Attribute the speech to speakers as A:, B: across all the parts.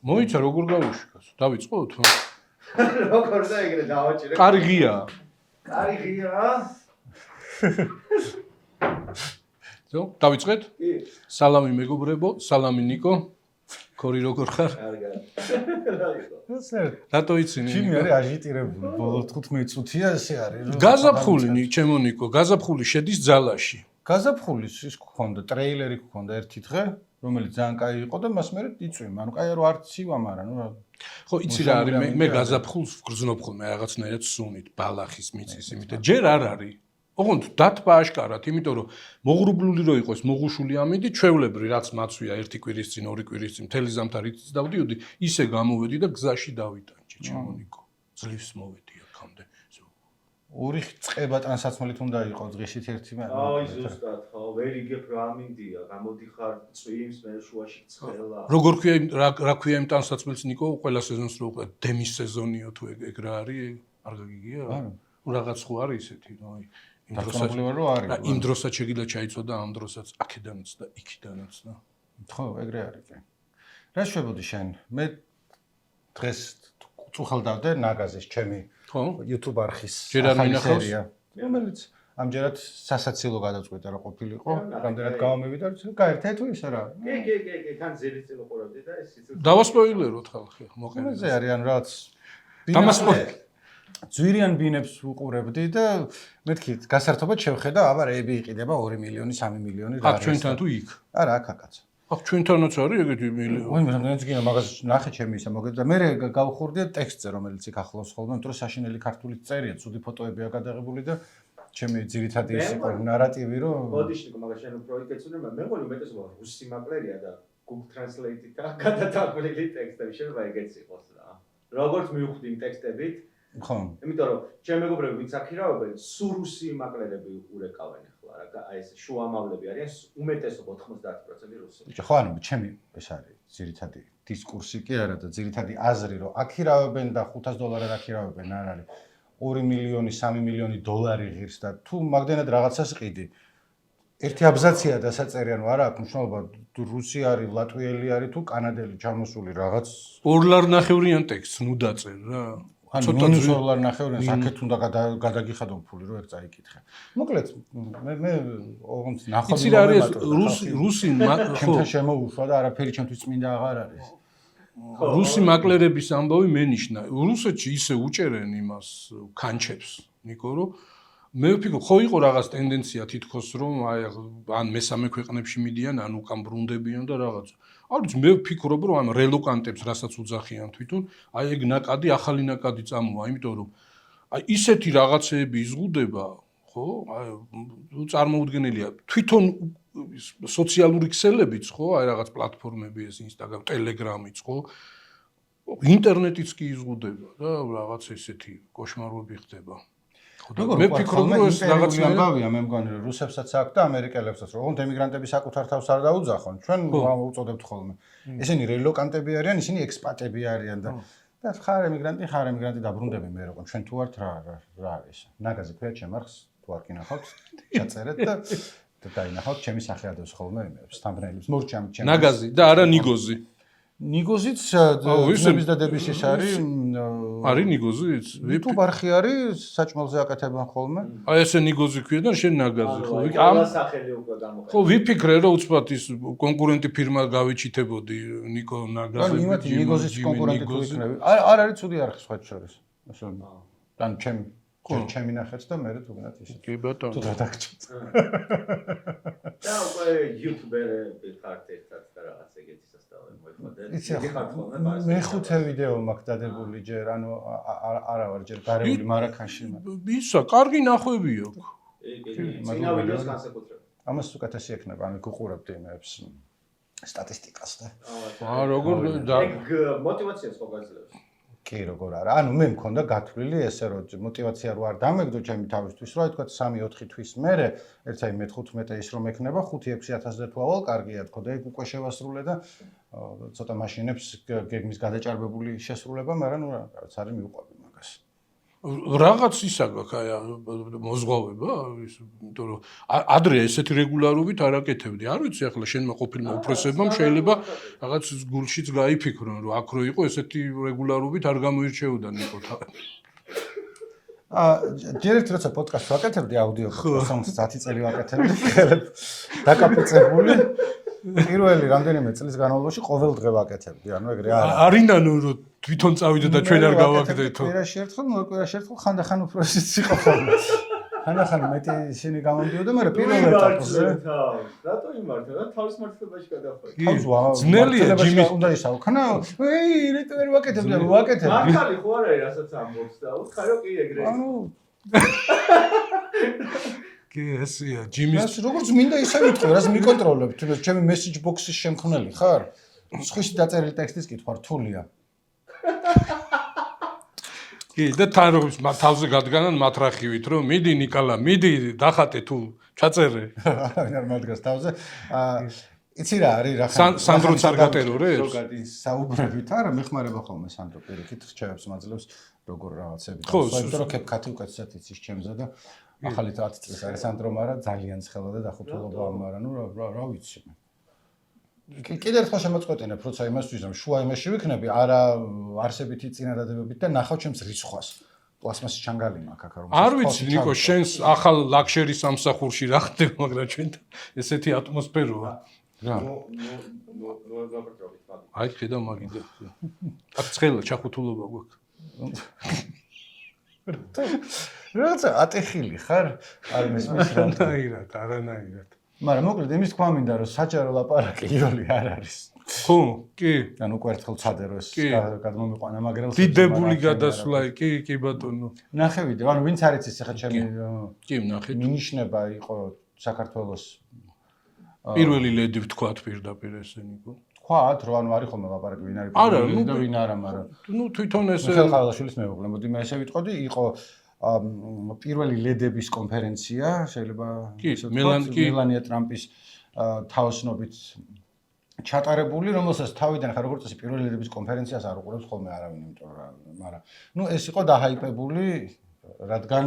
A: მოიცა როგორ გავუშვას? დავიწყოთ?
B: როგორ და ეგრე დავაჭირე.
A: კარგია.
B: კარგია.
A: ზო, დავიწყეთ?
B: კი.
A: სალამი მეგობრებო, სალამი ნიკო. ქორი როგორ ხარ?
B: კარგად.
A: რატო იცინი?
C: ჩემი არის აჟიტირებული. ბოლო 15 წუთია ესე არის.
A: გაზაფხული ჩემო ნიკო, გაზაფხული შედის ძალაში.
C: გაზაფხულის ის გქონდა, ტრეილერი გქონდა ერთი დღე, რომელიც ძალიან კაი იყო და მას მერე იწვიმ. ანუ კაი არ ცივა, მაგრამ ნუ
A: ხო, იცი რა არის, მე გაზაფხულს ვგრძნობ ხოლმე რაღაცნაირად სუნით, ბალახის მიწის იმით. ჯერ არ არის. ოღონდ დათბა აშკარად, იმიტომ რომ მოღრუბლული რო იყოს, მოღუშული ამით, ჩვევლებრი რაც მაცვია ერთი კვირის წინ, ორი კვირის წინ, მთელი ზამთარი დავდიოდი, ისე გამოვედი და გზაში დავიტანჭი, ჩემო ნიკო. ძლივს მოვედი აქამდე.
C: ორი წყება ტრანსაცმელით უნდა იყოს დღეშით ერთი მაგრამ.
B: აი ზუსტად, ხო, ვერ იგებ რა მინდია, გამოდიხარ წვიმს, მე შუაში ცხელა.
A: როგორ ქვია რა ქვია იმ ტრანსაცმელს ნიკო, ყველა სეზონს რო უყურებ, დემის სეზონიო თუ ეგ რა არის, არ გაგიგია? რაღაც ხო არის ისეთი, აი იმ დროსაც შეგიძლია ჩაიცვა და ამ დროსაც აქედანაც და იქიდანაც და
C: ხო ეგრე არის კი რა შვებოდი შენ მე დღეს წუხალდავდე ნაგაზის ჩემი YouTube არხის
A: ახალი
C: რომელიც ამჯერად სასაცილო გადაწყვეტა რა ყოფილიყო რამდენად გავამევიდა გაერთე თუ ისე რა
B: კი თან ზელის წინ უყურებდი და ეს სიცოცხლე
A: დავასპოილეროთ ხალხი მოყენე
C: ეს არის ან რაც დამასპოილერ ძვირიან ბინებს უყურებდი და მეთქი გასართობად შევხედა აბა რეები იყიდება 2 მილიონი 3 მილიონი
A: რა აქ ჩვენთან თუ იქ
C: არა აქ აკაც
A: აქ ჩვენთანაც არის ეგეთი მილიონი
C: ой მე გინდა მაგას ნახე ჩემი ისე მოგედა და მე გავხურდი ტექსტზე რომელიც იქ ახლავს ხოლმე იმიტომ რომ საშინელი ქართულით წერია ცუდი ფოტოებია გადაღებული და ჩემი ძირითადი ის იყო ნარატივი რომ
B: ბოდიშნიკო მაგას შენ უფრო იკეცუნე მე მეგონი უმეტესობა რუსი მაკლერია და Google Translate-ით გადათარგმნილი ტექსტები შეიძლება ეგეც იყოს რა როგორც მივხვდი იმ ტექსტებით ხო იმიტომ რომ ჩემ მეგობრები ვინც აქირავენ სურუსი მაკლერები ურეკავენ ახლა რა აი ეს შუამავლები არიან უმეტესობა 90% რუსები
C: ხო ანუ ჩემი ეს არის ძირითადი დისკურსი კი არა და ძირითადი აზრი რომ აქირავენ და $500 აქირავენ არ არის 2 მილიონი 3 მილიონი დოლარი ღირს და თუ მაგდენად რაღაცას ყიდი ერთი აბზაცია დასაწერი ანუ არა აქვს მნიშვნელობა რუსი არის ლატვიელი არის თუ კანადელი ჩამოსული რაღაც
A: ორლარნახევრიან ტექსტს ნუ დაწერ რა
C: ცოტა $2 საკეთ უნდა გადაგიხადო ფული რო ეგ წაიკითხე. მოკლედ მე ოღონდ ნახავდი
A: იცი რა არის რუსი
C: ჩემთან შემოუშვა და არაფერი ჩემთვის წმინდა აღარ არის.
A: რუსი მაკლერების ამბავი მენიშნა. რუსეთში ისე უჭერენ იმას კანჩებს, ნიკო რომ მე ვფიქრობ, ხო იყო რაღაც ტენდენცია თითქოს რომ აი ან მესამე ქვეყნებში მიდიან, ან უკან ბრუნდებიან და რაღაც. არის მე ვფიქრობ რომ ამ რელოკანტებს რასაც უძახიან თვითონ, აი ეგ ნაკადი, ახალი ნაკადი წამოვა, იმიტომ რომ აი ისეთი რაღაცეები იზღუდება, ხო? აი წარმოუდგენელია. თვითონ სოციალური ქსელებიც, ხო? აი რაღაც პლატფორმები ეს Instagram, Telegram-იც, ხო? ინტერნეტიც კი იზღუდება და რაღაც ესეთი კოშმარები ხდება. მე ვფიქრობ რომ ეს რაღაცა
C: ამბავია მე მგონი რომ რუსებსაც აქვს და ამერიკელებსაც რომ ოღონდ ემიგრანტები საკუთარ თავს არ დაუძახონ ჩვენ უწოდებთ ხოლმე ესენი რელოკანტები არიან ისინი ექსპატები არიან და ხარ ემიგრანტი დაბრუნდები მე როგორ ჩვენ თუ ვართ რა არის ნაგაზი ქვია ჩემ არხს თუ არ გინახავთ ჩაწერეთ და დაინახავთ ჩემი სახე ადევს ხოლმე იმებს თამბნეილებს მორჩამ ჩემს
A: ნაგაზი და არა ნიგოზი
C: ნიგოზიც ძმების და დების ის არის
A: ნიგოზიც
C: YouTube არხი არის საჭმელზე აკეთებენ ხოლმე
A: აი ესე ნიგოზი ქვია და შენ ნაგაზი ხო
B: ამ სახელი უკვე გამოხატა
A: ხო ვიფიქრე რომ უცბად ის კონკურენტი ფირმა გავიჩითებოდი ნიკო ნაგაზი
C: ანუ იმათი ნიგოზის კონკურენტი თუ იქნები არ არის ცუდი არხი სხვა შორის ასე ან ჩემი ნახეთ და მე თუ გინდათ ისე
A: კი ბატონო
C: თუ დაგჭირთ
B: და უკვე YouTuber-ები ხართ ერთად და რაღაც ეგეთი სასწავლები მოიხოდეთ
C: მეხუთე ვიდეო მაქვს დადებული ჯერ ანუ არა ვარ ჯერ გარეული მარაქანში
A: ისა კარგი ნახვები აქვს
B: წინა ვიდეოს განსაკუთრებით
C: ამას უკეთესი ექნება ანუ გუყურებდი იმებს სტატისტიკას და
A: როგორ
B: მოტივაციას ხო გაძლევს
C: კი როგორ არა ანუ მე მქონდა გათვლილი ესე რომ მოტივაცია რო არ დამეგდო ჩემი თავისთვის რა თქვა 3-4 თვის მერე ერთ აი მე-15 ის რომ ექნება 5-6000 თუ ავალ კარგია თქო და ეგ უკვე შევასრულე და ცოტა მაშინებს გეგმის გადაჭარბებული შესრულება მაგრამ ნუ რაღაც არის მიუყვები მაგას
A: რაღაც ისა გაქვს აი მოზღვავება ის იმიტომ რომ ადრე ესეთი რეგულარობით არ აკეთებდი არ ვიცი ახლა შენმა ყოფილმა უფროსებმა შეიძლება რაღაც გულშიც გაიფიქრონ რომ აქ რო იყო ესეთი რეგულარობით არ გამოირჩეოდა ნიკო
C: ჯერ ერთ როცა პოდკასტს ვაკეთებდი აუდიო პოდკასტს 10 წელი ვაკეთებდი დაკაპეცებული პირველი რამდენიმე წლის განმავლობაში ყოველ დღე ვაკეთებდი ანუ ეგრე
A: არინანო რომ თვითონ წავიდე და ჩვენ არ გავაკეთებთ
C: კვირაში ერთხელ ხანდახან უფროსიც იყო ხოლმე ხანდახან მეტი ისინი გამოდიოდა მაგრამ პირველ ეტაპზე
B: რატო იმართა და თავის მართლებაში გადახვედი
A: ძნელია ჯიმის
C: უნდა ისაო ხანა რეტო ვერ ვაკეთებდი ანუ ვაკეთებდი
B: მართალი ხო არ არის რასაც ამბობს და უთხარი რომ კი ეგრე
C: ანუ
A: კი ესია ჯიმის
C: როგორც მინდა ისე ვიტყვი რას მიკონტროლებ თუნდაც ჩემი მესეჯ ბოქსის შემქმნელი ხარ სხვისი დაწერილი ტექსტის კითხვა რთულია
A: კი და თან რომ თავზე გადგანან მათრახივით რომ მიდი ნიკალა მიდი დახატე თუ ჩაწერე
C: არ მაგას თავზე იცი რა არის რა
A: სანდროც არ გატერორებს
C: ზოგადი საუბრებით არა მეხმარება ხოლმე სანდრო პირიქით რჩევებს მაძლევს როგორ რაღაცები
A: ხო
C: იმიტომ რომ კეფკათი უკეთესად იცის ჩემზე და ახალი 10 წელს არის სანდრო მაგრამ ძალიან ცხელა და დახუცულობა მაგრამ ნუ რა ვიცი კიდევ ერთხელ შემოწყვეტინებ როცა იმას ვიზამ შუა იმაში ვიქნები არა არსებითი წინადადებებით და ნახავ ჩემს რიცხვას პლასმასის ჩანგალი მაქვს აქ რომ
A: არ ვიცი ნიკო შენს ახალ ლაქშერის სამსახურში რა ხდება მაგრამ ჩვენ ესეთი ატმოსფეროა
C: რა
A: აი ხედავ მაგიდა აქ ცხელა ჩახუთულობა გვაქვს
C: რაღაცა ატეხილი ხარ არ მესმის რა
A: არანაირად
C: მაგრამ მოკლედ იმის თქვა მინდა რომ საჯარო ლაპარაკი იოლი არ არის
A: ხო კი
C: ანუ უკვე ერთხელ ცადე რომ ეს გადმომიყვანა მაგრელს
A: დიდებული გადასვლა კი ბატონო
C: ნახე ვიდეო ანუ ვინც არ იცის ახლა ჩემი
A: კი ნახეთ
C: მინიშნება იყო საქართველოს
A: პირველი ლედი ვთქვათ პირდაპირ ესე ნიკო
C: თქვათ რომ ანუ არის ხოლმე ლაპარაკი ვინ არის პირველი და ვინ არა მაგრამ
A: ნუ თვითონ ესე
C: მიხეილ ყავალაშვილის მეუღლე მოდი მე ესე ვიტყოდი იყო პირველი ლედების კონფერენცია შეიძლება
A: ისე
C: მელანია ტრამპის თაოსნობით ჩატარებული რომელსაც თავიდან ხა როგორც წესი პირველი ლედების კონფერენციას არ უყურებს ხოლმე არავინ იმიტომ რა მაგრამ ნუ ეს იყო დაჰაიპებული რადგან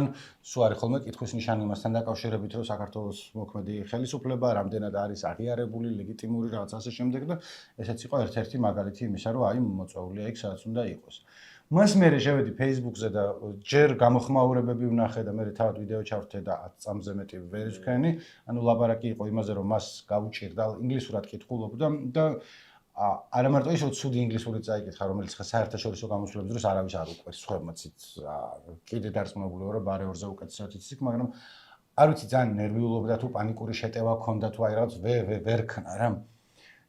C: სულ არის ხოლმე კითხვის ნიშანი იმასთან დაკავშირებით რომ საქართველოს მოქმედი ხელისუფლება რამდენად არის აღიარებული ლეგიტიმური რაღაც ასე შემდეგ და ესეც იყო ერთ-ერთი მაგალითი იმისა რომ აი მოწვეულია იქ სადაც უნდა იყოს მას მე შევედი Facebook-ზე და ჯერ გამოხმაურებები ვნახე და მე თავად ვიდეო ჩავრთე და 10 წამზე მეტი ვერ ვქენი. ანუ ლაპარაკი იყო იმაზე რომ მას გაუჭირდა ინგლისურად კითხულობდა და არა მარტო ის რომ ცუდი ინგლისურით წაიკითხა რომელიც ხა საერთაშორისო გამოსვლების დროს არავის არ უყვეს სხვებმაც კიდე დარწმუნებული ვარ რომ ბარეორზე უკეთესად იცის მაგრამ არ ვიცი ძალიან ნერვიულობდა თუ პანიკური შეტევა ჰქონდა თუ აი რაღაც ვერ ქნა რა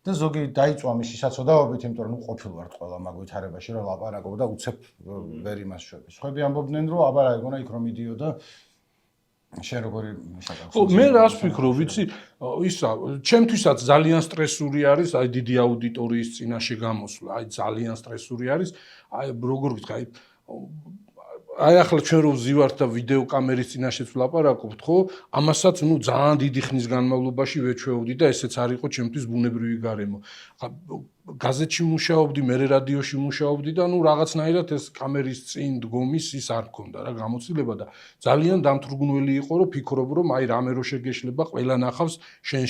C: და ზოგი დაიწვა მისი საცოდაობით, იმიტომ რომ ყოფილვართ ყველა მაგ ვითარებაში რომ ლაპარაკობ და უცებ ვერ იმას შვები. სხვები ამბობდნენ რომ აბა რა ეგონა იქ რომ მიდიოდა შენ როგორი შეგახსოვს?
A: ხო, მე რას ვფიქრობ, ვიცი, ისა, ჩემთვისაც ძალიან სტრესული არის, აი დიდი აუდიტორიის წინაშე გამოსვლა, აი ძალიან სტრესული არის, აი როგორ ვთქვა, აი ახლა ჩვენ რო ვზივართ და ვიდეო კამერის წინაშეც ვლაპარაკობთ, ხო? ამასაც ნუ ძალიან დიდი ხნის განმავლობაში ვეჩვეობდი და ესეც არ იყო ჩემთვის ბუნებრივი გარემო. გაზეთში მუშაობდი, მე რადიოში მუშაობდი და ნუ რაღაცნაირად ეს კამერის წინ დგომის ის არ მქონდა რა გამოცდილება და ძალიან დამთრგუნველი იყო რომ ფიქრობ რომ აი რამე რო შეგეშლება ყველა ნახავს შენ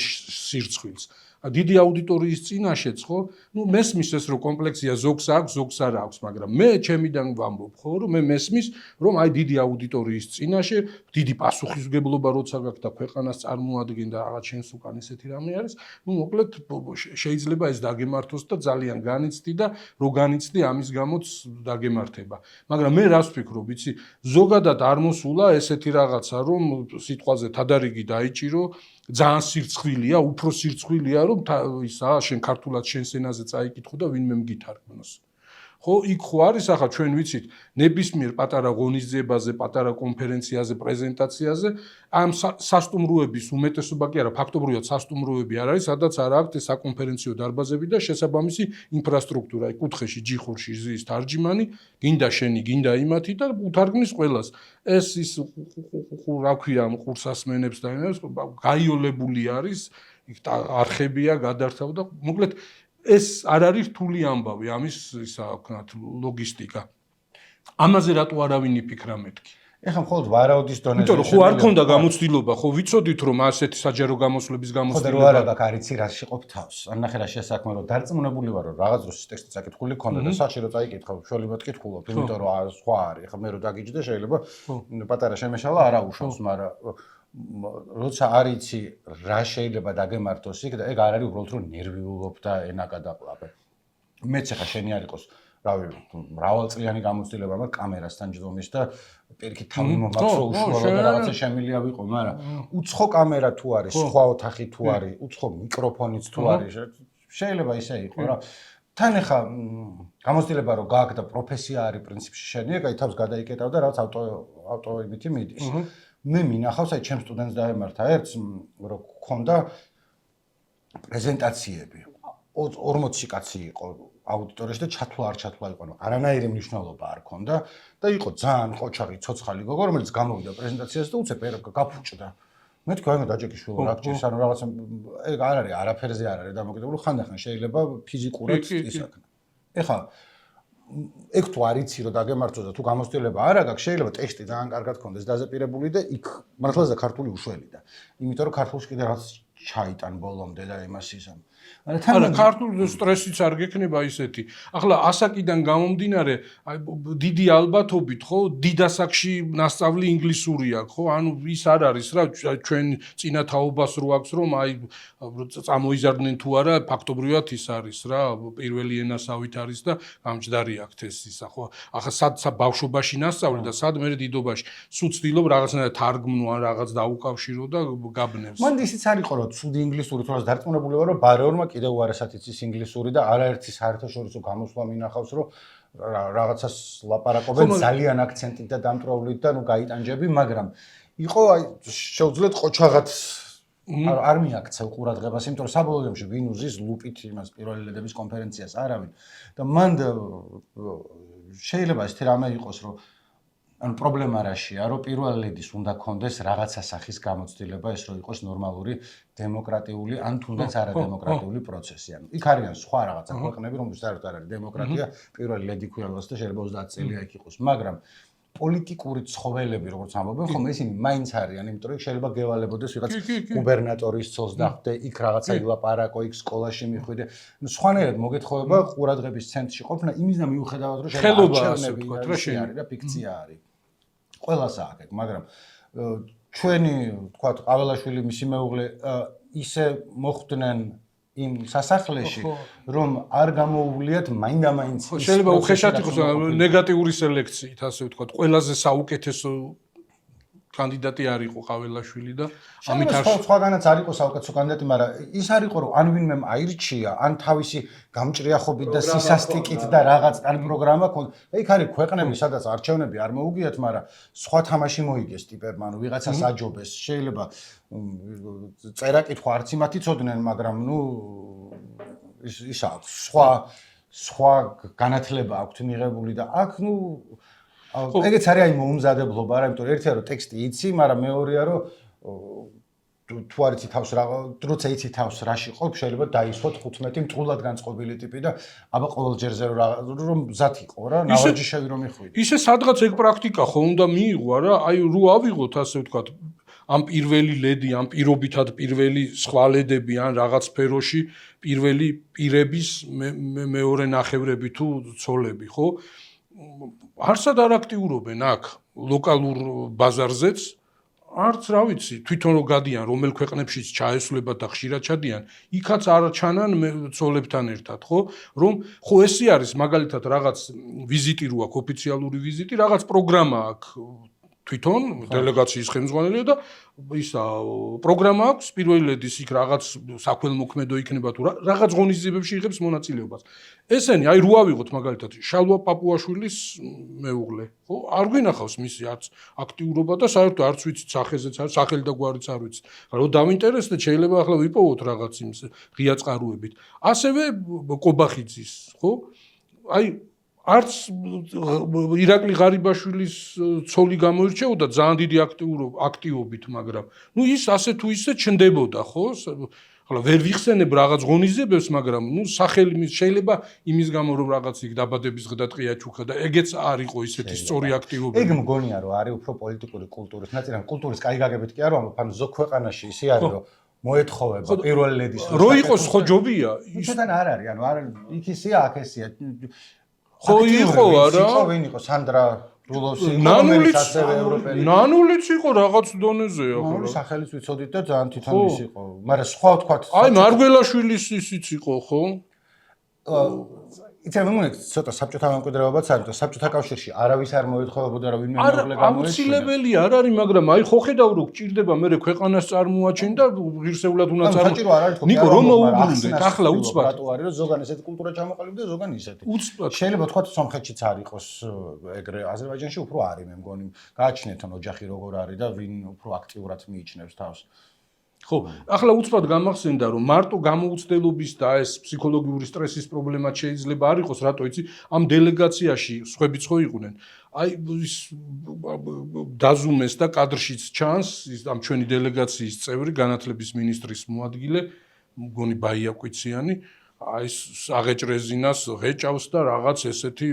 A: სირცხვილს. დიდი აუდიტორიის წინაშეც ხო? ნუ მესმის ეს რომ კომპლექსია ზოგს აქვს, ზოგს არ აქვს, მაგრამ მე ჩემიდან ვამბობ ხო რომ მე მესმის რომ აი დიდი აუდიტორიის წინაშე დიდი პასუხისმგებლობა როცა გაქვს და ქვეყანას წარმოადგენ და რაღაც შენს უკან ესეთი რამე არის, ნუ მოკლედ შეიძლება ეს დაგემართოს და ძალიან განიცდი და რო განიცდი ამის გამოც დაგემართება. მაგრამ მე რას ვფიქრობ, იცი, ზოგადად არ მოსულა ესეთი რაღაცა რომ სიტყვაზე თადარიგი დაიჭირო ძალიან სირცხვილია, უფრო სირცხვილია რომ ისა შენ ქართულად შენ სენაზე წაიკითხო და ვინმე მგითარგმნოს. ხო, იქ ხო არის ახლა ჩვენ ვიცით, ნებისმიერ პატარა ღონისძიებაზე, პატარა კონფერენციაზე, პრეზენტაციაზე ამ სასტუმროების უმეტესობა კი არა, ფაქტობრივად სასტუმროები არ არის, სადაც არ აქვს ეს საკონფერენციო დარბაზები და შესაბამისი ინფრასტრუქტურა, აი კუთხეში, ჯიხურში ზის თარჯიმანი, გინდა შენი, გინდა იმათი და უთარგმნის ყველას. ეს ის რა ქვია, ყურსასმენებს და იმებს გაიოლებული არის, იქ არხებია, გადართავ და მოკლედ ეს არ არის რთული ამბავი, ამის ისა ვქნათ ლოგისტიკა. ამაზე რატო არავინ იფიქრა მეთქი?
C: ეხლა მხოლოდ ვარაუდის დონეზე.
A: იმიტომ რომ ხო არ ქონდა გამოცდილობა, ხო ვიცოდით რომ ასეთი საჯარო გამოსვლების
C: ხო და
A: გამოცდილება.
C: რო არა გაქვს არიცი რა შეყოფ თავს. ან ნახე რა შესაქმე რომ დარწმუნებული ვარ რომ რაღაც დროს ტექსტი წაკითხული ქონდა და სახში რო წაიკითხავ, შველებად კითხულობ, იმიტომ რომ სხვა არის. ეხლა მე რო დაგიჯდა შეიძლება პატარა შემეშალა არა უშავს, მაგრამ როცა არიცი რა შეიძლება დაგემართოს იქ და ეგ არ არის უბრალოდ რომ ნერვიულობ და ენა გადაყლაპე. მეც ახლა შენი არ იყოს რავი მრავალწლიანი გამოცდილება მაქვს კამერასთან ჯდომის და პირიქით თავი მომაქვს უშუალოდ და რაღაცა შემილია ვიყო, მაგრამ უცხო კამერა თუ არის, სხვა ოთახი თუ არის, უცხო მიკროფონიც თუ არის, შეიძლება ისე იყოს რა. თან ახლა გამოცდილება რომ გააქვს და პროფესია არის პრინციპში შენი, ეგ აი თავს გადაიკეტავ და რაღაც ავტოიმითი მიდის. მე მინახავს აი ჩემს სტუდენტს დაემართა ერთს რომ გქონდა პრეზენტაციები 40 კაცი იყო აუდიტორიაში და ჩათვლა არ ჩათვლა იყო, არანაირი მნიშვნელობა არ ქონდა და იყო ძალიან ყოჩაღი ცოცხალი გოგო, რომელიც გამოვიდა პრეზენტაციაზე და უცებ გაფუჭდა. მე თქვი აი დაჭექიშვილო რა გჭირს, ანუ რაღაცა ეგ არ არის, არაფერზე არ არის დამოკიდებული, ხანდახან შეიძლება ფიზიკურად ისაქნა. ეხლა ეგ თუ არ იცი რომ დაგემართოს და თუ გამოცდილება არ აქვს, შეიძლება ტექსტი ძალიან კარგად ქონდეს დაზეპირებული და იქ მართლაც ქართული უშველი და იმიტომ რომ ქართულში კიდე რაღაც ჩაიტან ბოლომდე და იმას ისამ.
A: არა, ქართულ სტრესიც არ გექნება ისეთი. ახლა ასაკიდან გამომდინარე, აი დიდი ალბათობით, ხო, დიდასაკში ნასწავლი ინგლისური აქვს, ხო? ანუ ის არ არის რა, ჩვენ წინა თაობას რო აქვს, რომ აი წამოიზარდნენ თუ არა, ფაქტობრივად ის არის რა, პირველი ენასავით არის და გამჭდარი აქვს ეს ისა, ხო? ახლა სად ბავშვობაში ნასწავლი და სად მე დიდობაში. სულ ცდილობ რაღაცნაირად თარგმნო ან რაღაც დაუკავშირო და გაბნევს.
C: მან ისიც არ იყო რომ ცუდი ინგლისური თუ რა დარწმუნებული ვარ რომ ბარეორმა კიდევ უარესად იცის ინგლისური და არაერთი საერთაშორისო გამოსვლა მინახავს რომ რაღაცას ლაპარაკობენ ძალიან აქცენტით და დამტვრავლით და ნუ გაიტანჯები, მაგრამ იყო აი შეუძლიათ ყოჩაღად არ მიაქცევ ყურადღებას, იმიტომ რომ საბოლოო ჯამში ვინ უზის ლუპით იმას პირველი ლედების კონფერენციას არავინ და მან შეიძლება ესეთი რამე იყოს რომ ანუ პრობლემა რაშია, რომ პირველ ლედის უნდა კონდეს რაღაცა სახის გამოცდილება, ეს რომ იყოს ნორმალური დემოკრატიული ან თუნდაც არადემოკრატიული პროცესი. ანუ იქ არიან სხვა რაღაცა ქვეყნები, რომლებიც საერთოდ არ არის დემოკრატია, პირველი ლედი ქვიალოს და შეიძლება 30 წელია იქ იყოს, მაგრამ პოლიტიკური ცხოველები, როგორც ამბობენ, ხომ ისინი მაინც არიან, იმიტომ რომ შეიძლება გევალებოდეს ვიღაც გუბერნატორის ცოლს დახვდე, იქ რაღაცა ილაპარაკო, იქ სკოლაში მიხვიდე. ნუ სხვანაირად მოგეთხოვება ყურადღების ცენტრში ყოფნა იმის და მიუხედავად რომ
A: ხელობა
C: არის და ფიქცია არის. ყველას აქვს, მაგრამ ჩვენი, თქვათ, ყაველაშვილი მისი მეუღლე ისე მოხვდნენ იმ სასახლეში, რომ არ გამოუვლიათ მაინდა-მაინც
A: შეიძლება უხეშად იყოს ნეგატიური სელექციით, ასე ვთქვათ, ყველაზე საუკეთესო კანდიდატი არ იყო ყაველაშვილი და ამით არ
C: სხვაგანაც არ იყო საუკეთესო კანდიდატი, მაგრამ ის არ იყო რომ ან ვინმე აირჩია, ან თავისი გამჭრიახობით და სისასტიკით და რაღაც ან პროგრამა ქონდა. იქ არის ქვეყნები, სადაც არჩევნები არ მოუგიათ, მაგრამ სხვა თამაში მოიგეს ტიპებმა, ანუ ვიღაცას აჯობეს, შეიძლება წერა-კითხვა არც იმათ იცოდნენ, მაგრამ ნუ ის აქვს სხვა განათლება აქვთ მიღებული და აქ ნუ ეგეც არის აი მოუმზადებლობა რა, იმიტომ რომ ერთია რომ ტექსტი იცი, მაგრამ მეორეა რომ თუ არ იცი თავს რა, როცა იცი თავს რაში ყოფ, შეიძლება დაისვოთ 15 მწულად განწყობილი ტიპი და აბა ყოველ ჯერზე რომ მზად იყო რა, ნავარჯიშევი რომ მიხვიდე.
A: ისე სადღაც ეგ პრაქტიკა ხო უნდა მიიღო რა, აი რო ავიღოთ ასე ვთქვათ, ამ პირველი ლედი, ამ პირობითად პირველი სხვა ლედები ან რაღაც სფეროში პირველი პირების მეორე ნახევრები თუ ცოლები, ხო? არსად არ აქტიურობენ აქ ლოკალურ ბაზარზეც, არც რა ვიცი, თვითონ რო გადიან, რომელ ქვეყნებშიც ჩაესვლებათ და ხშირად ჩადიან, იქაც არ ჩანან ცოლებთან ერთად, ხო? რომ ხო ესე არის მაგალითად რაღაც ვიზიტი რო აქვს, ოფიციალური ვიზიტი, რაღაც პროგრამა აქვს თვითონ დელეგაციის ხელმძღვანელია და ისა პროგრამა აქვს პირველი ლედის იქ რაღაც საქველმოქმედო იქნება თუ რაღაც ღონისძიებებში იღებს მონაწილეობას. ესენი აი რო ავიღოთ მაგალითად შალვა პაპუაშვილის მეუღლე, ხო? არ გვინახავს მისი არც აქტიურობა და საერთოდ არც ვიცით სახეზეც არ სახელი და გვარიც არ ვიცით. რომ დავინტერესდეთ შეიძლება ახლა ვიპოვოთ რაღაც იმ ღია წყაროებით. ასევე კობახიძის, ხო? აი არც ირაკლი ღარიბაშვილის ცოლი გამოირჩეოდა ძალიან დიდი აქტიობით, მაგრამ ნუ ის ასე თუ ისე ჩნდებოდა, ხო? ხოლო ვერ ვიხსენებ რაღაც ღონისძიებებს, მაგრამ სახელი შეიძლება იმის გამო რომ რაღაც იქ დაბადების დღე და ტყია ჩუქა და ეგეც არ იყო ისეთი სწორი აქტივობები.
C: ეგ მგონია რომ არის უფრო პოლიტიკური კულტურის ნაწილი, ან კულტურის კაი გაგებით კი არ ვამბობ, ანუ ზოგ ქვეყანაში ისე არის რომ მოეთხოვება პირველ ლედის
A: რო იყოს ხო ჯობია
C: ის თან არ არის, ანუ არ იქ ისეა, აქ ესეა.
A: ხო იყო არა?
C: იყო ვინ იყო სანდრა რულოვსი, რომელიც ასევე ევროპელი.
A: ნანულიც იყო რაღაც დონეზეა ხო.
C: ნანულის სახელიც ვიცოდით და ძალიან თვითონ ის იყო. მაგრამ სხვა ვთქვათ.
A: აი მარგველაშვილის ისიც იყო ხო?
C: იცი მე ცოტა საბჭოთა მემკვიდრეობაც არის და საბჭოთა კავშირში არავის არ მოეთხოვებოდა რომ ვინმე მეუღლე გამოეჩინა.
A: აუცილებელი არ არის, მაგრამ აი ხო ხედავ რომ გჭირდება მე ქვეყანას წარმოაჩენ და ღირსეულად უნდა
C: საჭირო არ არის თქო.
A: ნიკო რომ მოუბრუნდეთ ახლა უცბად.
C: რატო არის რომ ზოგან ესეთი კულტურა ჩამოყალიბდა ზოგან ისეთი.
A: უცბად.
C: შეიძლება თქვა სომხეთშიც არ იყოს ეგრე, აზერბაიჯანში უფრო არის მე მგონი. გააჩნიეთ ან ოჯახი როგორ არის და ვინ უფრო აქტიურად მიიჩნევს თავს.
A: ხო, ახლა უცბად გამახსენდა რომ მარტო გამოუცდელობის და ეს ფსიქოლოგიური სტრესის პრობლემა შეიძლება არ იყოს, რატო იცი, ამ დელეგაციაში სხვებიც ხო იყვნენ. აი ის დაზუმეს და კადრშიც ჩანს ის ამ ჩვენი დელეგაციის წევრი, განათლების მინისტრის მოადგილე, მგონი ბაია კვიციანი, აი აღეჭრეზინას ღეჭავს და რაღაც ესეთი,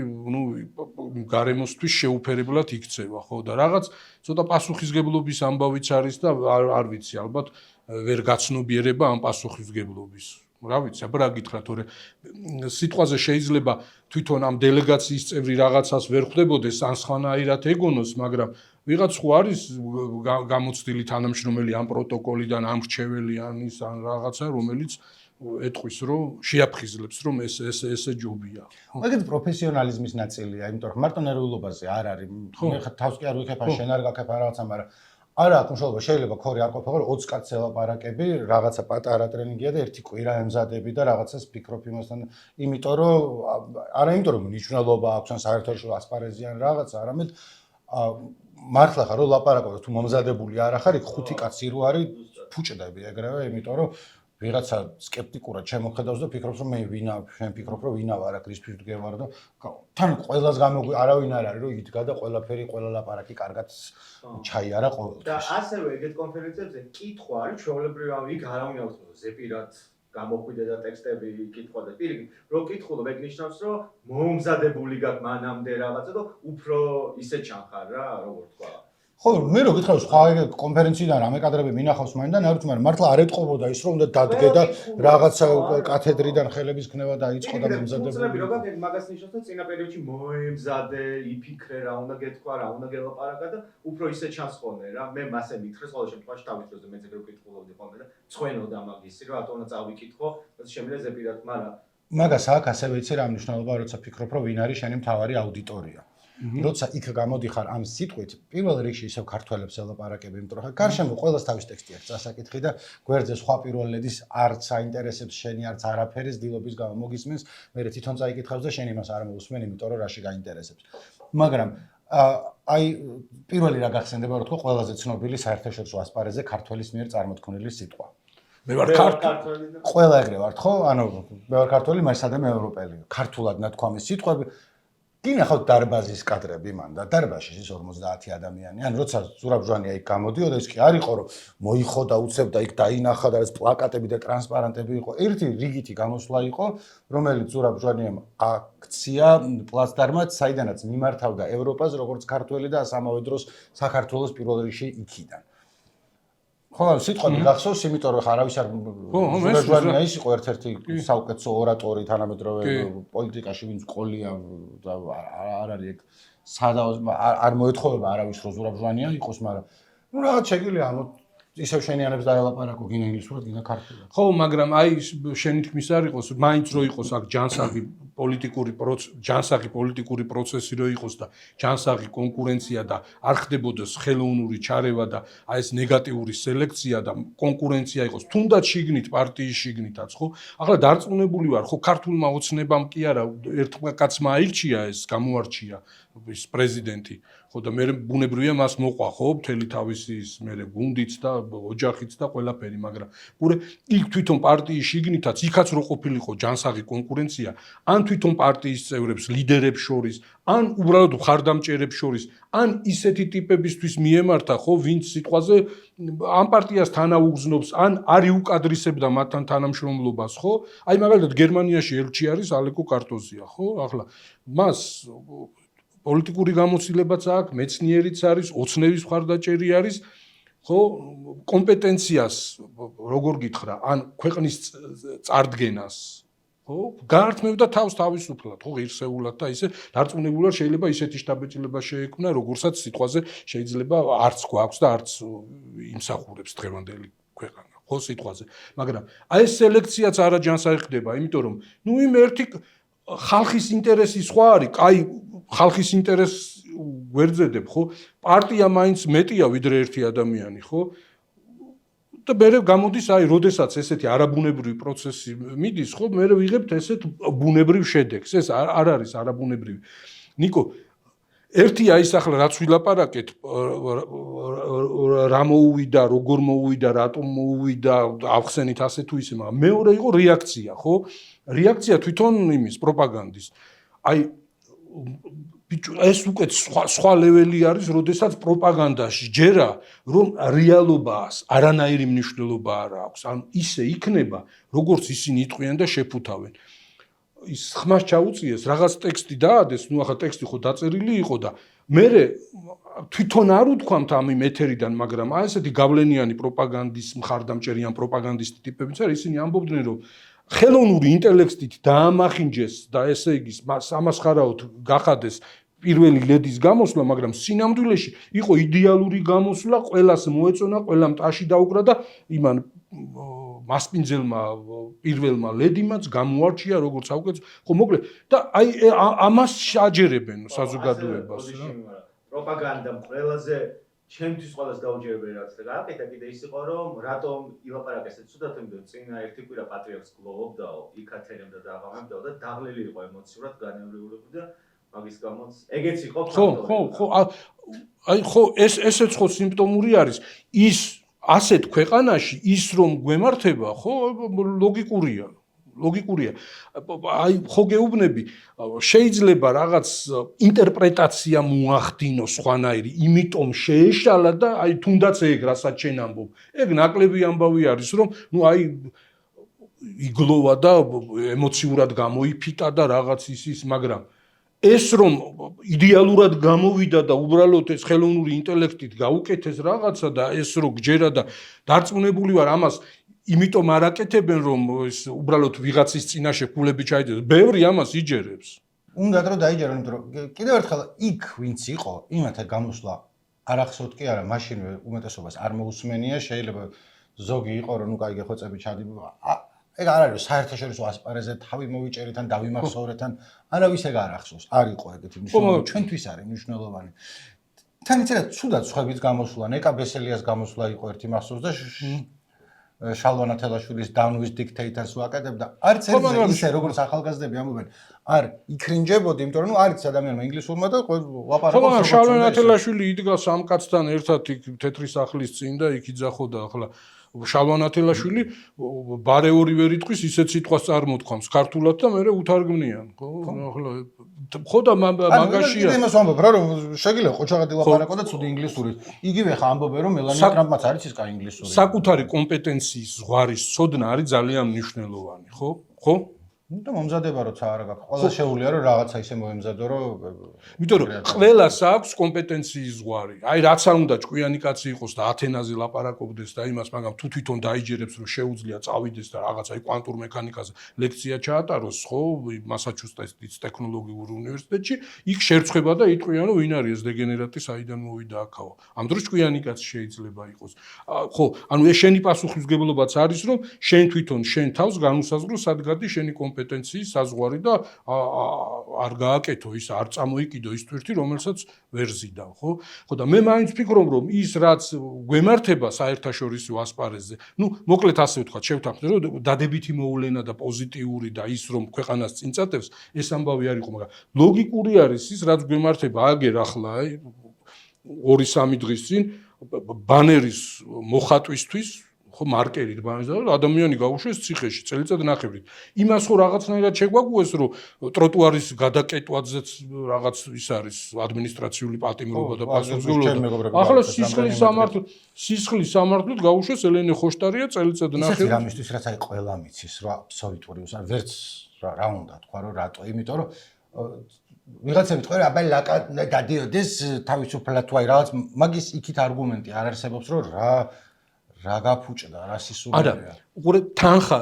A: გარემოსთვის შეუფერებლად იქცევა, ხო და რაღაც ცოტა პასუხისგებლობის ამბავიც არის და არ ვიცი, ალბათ ვერ გაცნობიერება ამ პასუხისგებლობის. რა ვიცი, აბა რა გითხრა, თორე სიტყვაზე შეიძლება თვითონ ამ დელეგაციის წევრი რაღაცას ვერ ხვდებოდეს, ან სხვანაირად ეგონოს, მაგრამ ვიღაც ხო არის გამოცდილი თანამშრომელი ამ პროტოკოლიდან, ამ რჩეველი ან ის ან რაღაცა, რომელიც ეტყვის რომ შეაფხიზლებს რომ ესე ჯობია.
C: ეგეთ პროფესიონალიზმის ნაწილია, იმიტომ რომ მარტო ნერვულობაზე არ არის. მე თავს კი არ ვიქებ, ან შენ არ გაქებ რაღაცა, მაგრამ არა აქვს მნიშვნელობა, შეიძლება ქორი არ ყოფილიყო, 20 კაცს ელაპარაკები, რაღაცა პატარა ტრენინგია და ერთი კვირა ემზადები და რაღაცას ფიქრობ იმასთან, იმიტომ რომ არა იმიტომ რომ მნიშვნელობა აქვს ან საერთაშორისო ასპარეზი ან რაღაცა, არამედ მართლა ხარ რომ ლაპარაკობ და თუ მომზადებული არ ახარ, იქ 5 კაცი რო არის ფუჭდები ეგრევე, იმიტომ რომ ვიღაცა სკეპტიკურად შემოხედავს და ფიქრობს რომ მე ვინა, შენ ფიქრობ რომ ვინა ვარ, გრისფის დგევარ და თან ყველას არავინ არ არის რომ იდგა და ყველაფერი ყველა ლაპარაკი კარგად ჩაიარა ყოველთვის.
B: და ასევე ეგეთ კონფერენციებზე კითხვა არის ჩვეულებრივ იქ არავინ არ უწყობს ზეპირად გამოხვიდე და ტექსტები კითხვა და პირიქით რო კითხულობ ეგ ნიშნავს რომ მომზადებული გაქვს მანამდე რაღაცა და უფრო ისე ჩანხარ რა როგორ თქვა
C: ხო, მე რო გითხრა სხვა კონფერენციიდან რამე კადრები მინახავს მაინდა, არ ვიცი, მაგრამ მართლა არ ეთყობოდა ის რომ უნდა დადგე და რაღაცა კათედრიდან ხელების ქნება დაიწყო და მომზადებული.
B: ფუნქციები როგორ ეგ მაგას ნიშნავს და წინა პერიოდში მოემზადე, იფიქრე რა უნდა გეთქვა, რა უნდა გელაპარაკა და უფრო ისე ჩანს ხოლმე რა. მე მასე მითხრეს ყოველ შემთხვევაში თავის დროზე მეც ეგრე ვკითხულობდი ხოლმე და წვენოდა მაგისი რა, რატო უნდა წავიკითხო, და შემიძლია ზეპირად, მაგრამ
C: მაგას აქ ასევე იცი რა მნიშვნელობა, როცა ფიქრობ რომ ვინ არის შენი მთავარი აუდიტორია. როცა იქ გამოდიხარ ამ სიტყვით, პირველ რიგში ისევ ქართველებს ელაპარაკები, იმიტომ რომ გარშემო ყველას თავის ტექსტი აქვს წასაკითხი და გვერდზე სხვა პირველ ლედის არც აინტერესებს შენი არც არაფერი დილობის გამო მოგისმენს, მე თვითონ წაიკითხავს და შენ იმას არ მოусმენ, იმიტომ რომ რაში გაინტერესებს. მაგრამ აი პირველი რა გახსენდება, რომ თქო ყველაზე ცნობილი საერთაშორისო ასპარეზზე ქართველის მიერ წარმოქმნილი სიტყვა.
A: მე ვარ ქართველი.
C: ყველა ეგრე ვართ ხო? ანუ მე ვარ ქართველი, მაგრამ სადამე ევროპელი. ქართულად ნათქვამი სიტყვები კი ნახავთ დარბაზის კადრები მან და დარბაზში ის 50 ადამიანი. ან როცა ზურაბჟვანია იქ გამოდიოდა, ის კი არ იყო რომ მოიხო და უცებ და იქ დაინახა და ეს პლაკატები და ტრანსპარენტები იყო. ერთი რიგითი გამოსვლა იყო, რომელიც ზურაბჟვანიამ აქცია პლაცდარმად, საიდანაც მიმართავდა ევროპას, როგორც ქართველი და ამავე დროს საქართველოს პირველ რიგში იქიდან. ხო, სიტყვები გახსოვს, იმიტომ რომ არავის არ ზურაბჟვანია ის იყო ერთ-ერთი საუკეთესო ორატორი თანამედროვე პოლიტიკაში, ვინც ყოლია და არ არის ეგ არ მოეთხოვება არავის რომ ზურაბჟვანია იყოს, მაგრამ ნუ რაღაც შეგიძლია ისევ შენიანებს დაელაპარაკო, გინდა ინგლისურად, გინდა ქართულად.
A: ხო, მაგრამ აი შენი თქმის არ იყოს, მაინც რო იყოს აქ ჯანსაღი პოლიტიკური პროცესი რო იყოს და ჯანსაღი კონკურენცია და არ ხდებოდეს ხელოვნური ჩარევა და აი ეს ნეგატიური სელექცია და კონკურენცია იყოს, თუნდაც შიგნით პარტიის შიგნითაც, ხო? ახლა დარწმუნებული ვარ, ხო, ქართულმა ოცნებამ კი არა, ერთმა კაცმა აირჩია ეს, გამოარჩია ის პრეზიდენტი. ხო და მე ბუნებრივია მას მოყვა ხო მთელი თავისი ის მე გუნდიც და ოჯახიც და ყველაფერი, მაგრამ ყურე იქ თვითონ პარტიის შიგნითაც იქაც რო ყოფილიყო ჯანსაღი კონკურენცია, ან თვითონ პარტიის წევრებს, ლიდერებს შორის, ან უბრალოდ მხარდამჭერებს შორის, ან ისეთი ტიპებისთვის მიემართა, ხო, ვინც სიტყვაზე ამ პარტიას თანაუგზნობს, ან არ იუკადრისებდა მათთან თანამშრომლობას, ხო? აი მაგალითად გერმანიაში ელჩი არის ალეკო კარტოზია, ხო? ახლა მას პოლიტიკური გამოცდილებაც აქვს, მეცნიერიც არის, ოცნების მხარდაჭერი არის, ხო, კომპეტენციას როგორ გითხრა, ან ქვეყნის წარდგენას, ხო, გაართმევდა თავს თავისუფლად, ხო, ღირსეულად და ისე დარწმუნებულად შეიძლება ისეთი შტაბ-ბიჭდილება შეექმნა, როგორცაც სიტყვაზე შეიძლება არც გვაქვს და არც იმსახურებს დღევანდელი ქვეყანა, ხო, სიტყვაზე. მაგრამ აი ეს სელექციაც არაჯანსაღი ხდება, იმიტომ რომ ნუ იმ ერთი ხალხის ინტერესი სხვა არის, კაი ხალხის ინტერესს გვერძედებ, ხო? პარტია მაინც მეტია ვიდრე ერთი ადამიანი, ხო? და მე გამოდის აი, როდესაც ესეთი არაბუნებრივი პროცესი მიდის, ხო, მე ვიღებთ ესეთ ბუნებრივ შედეგს. ეს არ არის არაბუნებრივი. ნიკო, ერთია ის ახლა რაც ვილაპარაკეთ, რა მოუვიდა, როგორ მოუვიდა, რატომ მოუვიდა, ავხსენით ასე თუ ისე, მაგრამ მეორე იყო რეაქცია, ხო? რეაქცია თვითონ იმის პროპაგანდის. აი ბიჭო, ეს უკვე სხვა ლეველი არის, როდესაც პროპაგანდაში ჯერა, რომ რეალობას არანაირი მნიშვნელობა არ აქვს. ანუ ისე იქნება, როგორც ისინი იტყვიან და შეფუთავენ. ის ხმას ჩაუწიეს, რაღაც ტექსტი დაადეს, ნუ ახლა ტექსტი ხო დაწერილი იყო და მე თვითონ არ უთქვამთ ამ იმ ეთერიდან, მაგრამ აი ესეთი გავლენიანი პროპაგანდის მხარდამჭერი ან პროპაგანდისტი ტიპებიც არის, ისინი ამბობდნენ, რომ ხელოვნური ინტელექტით დაამახინჯეს და ესე იგი სამასხარაოდ გახადეს პირველი ლედის გამოსვლა, მაგრამ სინამდვილეში იყო იდეალური გამოსვლა, ყველას მოეწონა, ყველამ ტაში დაუკრა და იმან მასპინძელმა პირველმა ლედიმაც გამოარჩია როგორც საუკეთესო. ხო, მოკლედ და აი ამას აჯერებენ საზოგადოებას რა.
B: პროპაგანდამ ყველაზე ჩემთვის ყველაზე დაუჯერებელი რაც გააკეთა კიდე ის იყო რომ რატომ ილაპარაკეს ეს ცუდად, იმიტომ წინა ერთი კვირა პატრიოტს გლოვობდაო, იქათერებდა და აღამებდაო და დაღლილი იყო ემოციურად განევრიულებული და მაგის გამოც ეგეც იყო ფაქტორი.
A: ხო, აი ხო ესეც ხო სიმპტომური არის. ის ასეთ ქვეყანაში ის რომ გვემართება, ხო, ლოგიკურია. აი ხო გეუბნები, შეიძლება რაღაც ინტერპრეტაცია მოახდინოს სხვანაირი, იმიტომ შეეშალა და აი თუნდაც ეგ რასაც შენ ამბობ. ეგ ნაკლები ამბავი არის, რომ ნუ აი იგლოვა და ემოციურად გამოიფიტა და რაღაც ის, მაგრამ ეს რომ იდეალურად გამოვიდა და უბრალოდ ეს ხელოვნური ინტელექტით გაუკეთეს რაღაცა და ეს რო გჯერა და დარწმუნებული ვარ ამას იმიტომ არ აკეთებენ რომ ეს უბრალოდ ვიღაცის წინაშე ქულები ჩაიდოს. ბევრი ამას იჯერებს.
C: უნდათ რომ დაიჯერო, იმიტომ რომ კიდევ ერთხელ იქ ვინც იყო, იმათა გამოსვლა არ ახსოვთ კი არა, მაშინვე უმეტესობას არ მოусმენია, შეიძლება ზოგი იყო რომ ნუ კაი გეხოცები ჩადიბა. ეგ არ არის საერთაშორისო ასპარეზზე თავი მოვიჭერეთ ან დავიმახსოვრეთ ან არავის ეგ არ ახსოვს. არ იყო ეგეთი მნიშვნელობა, ჩვენთვის არის მნიშვნელოვანი. თან იცით, ცუდად სხვების გამოსვლა, ნეკა ბესელიას გამოსვლა იყო ერთი მახსოვს და შალვა თელაშვილის დანვის დიქტეიტორს ვაკეთებდა. არც ერთ ისე როგორც ახალგაზრდები ამბობენ, არ იქრინჯებოდი, იმიტომ რომ არც ადამიანმა ინგლისურმა და ლაპარაკობს.
A: ხო, შალვა თელაშვილი იდგა სამ კაცთან ერთად იქ თეთრი სახლის წინ და იქ იძახოდა ახლა შალვა თელაშვილი ბარეორი ვერ იტყვის, ისეთ სიტყვას წარმოთქვამს ქართულად და მე უთარგმნიან, ხო? ახლა ხო და მაგაშია.
C: იმას ვამბობ რა, რომ შეგიძლია ყოჩაღადი ლაპარაკო და ცუდი ინგლისური. იგივე ხა ამბობენ რომ მელანია ტრამპმაც არის ის კაი ინგლისური.
A: საკუთარი კომპეტენციის ზღვარის ცოდნა არის ძალიან მნიშვნელოვანი, ხო? ხო?
C: და მომზადება როცა არა გაქვს. ყველა შეუძლია რომ რაღაცა ისე მოემზადო, რომ
A: იმიტომ რომ ყველას აქვს კომპეტენციის ზღვარი. აი რაც არ უნდა ჭკვიანი კაცი იყოს და ათენაზე ლაპარაკობდეს და იმას, მაგრამ თუ თვითონ დაიჯერებს რომ შეუძლია წავიდეს და რაღაცა აი კვანტურ მექანიკაზე ლექცია ჩაატაროს, ხო, მასაჩუსეტსის ტექნოლოგიურ უნივერსიტეტში, იქ შერცხება და იტყვიან რომ ვინ არის ეს დეგენერატი, საიდან მოვიდა აქაო. ამ დროს ჭკვიანი კაცი შეიძლება იყოს. ხო, ანუ ეს შენი პასუხისმგებლობაც არის რომ შენ თვითონ შენ თავს განუსაზღვრო სად გადის შენი კომპეტენციის საზღვარი და არ გააკეთო ის, არ წამოიკიდო ის თვირთი, რომელსაც ვერ ზიდავ, ხო? ხო და მე მაინც ვფიქრობ, რომ ის რაც გვემართება საერთაშორისო ასპარეზზე, ნუ მოკლედ ასე ვთქვა, შევთანხმდე, რომ დადებითი მოვლენა და პოზიტიური და ის რომ ქვეყანას წინ წათებს, ეს ამბავი არ იყო, მაგრამ ლოგიკური არის ის, რაც გვემართება აგერ ახლა, 2-3 დღის წინ ბანერის მოხატვისთვის ხო მარკერი ბანერის და ადამიანი გაუშვეს ციხეში წელიწად ნახევრით. იმას ხო რაღაცნაირად შეგვაგუეს რომ ტროტუარის გადაკეტვაზეც რაღაც ის არის ადმინისტრაციული პატიმრობა და პასუხისმგებლობა. ახლა სისხლის სამართლით გაუშვეს ელენე ხოშტარია წელიწად ნახევრით.
C: ისეთი რამისთვის რაც აი ყველა მიცის რა აბსოლუტური ვერც რა უნდა თქვა რომ რატო იმიტომ რომ ვიღაცები თქვენ აბა ლაკა დადიოდეს თავისუფლად თუ აი რაღაც მაგის იქით არგუმენტი არ არსებობს რომ რა გაფუჭდა რა სისულია
A: არა უყურე თანხა